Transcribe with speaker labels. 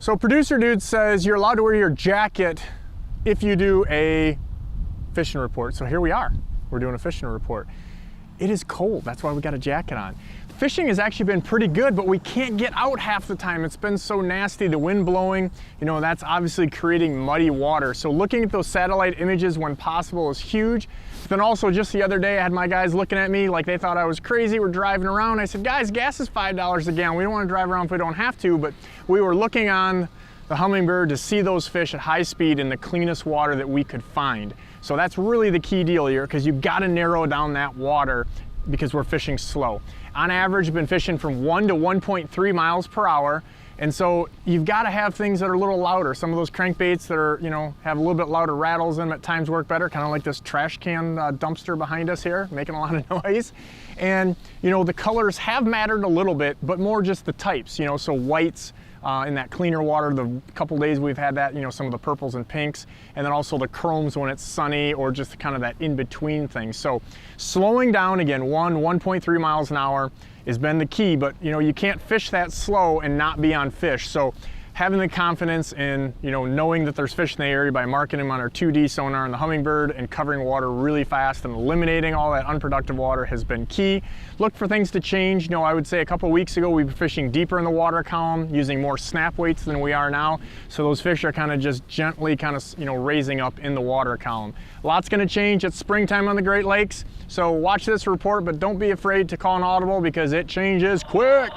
Speaker 1: So producer dude says you're allowed to wear your jacket if you do a fishing report. So here we are, we're doing a fishing report. It is cold, that's why we got a jacket on. Fishing has actually been pretty good, but we can't get out half the time. It's been so nasty, the wind blowing, you know, that's obviously creating muddy water. So looking at those satellite images when possible is huge. But then also just the other day, I had my guys looking at me like they thought I was crazy. We're driving around. I said, guys, gas is $5 a gallon. We don't want to drive around if we don't have to, but we were looking on the Humminbird to see those fish at high speed in the cleanest water that we could find. So that's really the key deal here, because you've got to narrow down that water because we're fishing slow. On average, we've been fishing from 1 to 1.3 miles per hour. And so you've got to have things that are a little louder. Some of those crankbaits that are, you know, have a little bit louder rattles in them at times work better, kind of like this trash can dumpster behind us here, making a lot of noise. And, you know, the colors have mattered a little bit, but more just the types, you know, so whites, in that cleaner water, the couple days we've had that, you know, some of the purples and pinks, and then also the chromes when it's sunny, or just kind of that in-between thing. So slowing down again, 1.3 miles an hour has been the key, but you know, you can't fish that slow and not be on fish. So having the confidence in, you know, knowing that there's fish in the area by marking them on our 2D sonar on the Humminbird and covering water really fast and eliminating all that unproductive water has been key. Look for things to change. You know, I would say a couple weeks ago we were fishing deeper in the water column, using more snap weights than we are now. So those fish are kind of just gently kind of, you know, raising up in the water column. Lots going to change. It's springtime on the Great Lakes. So watch this report, but don't be afraid to call an audible because it changes quick.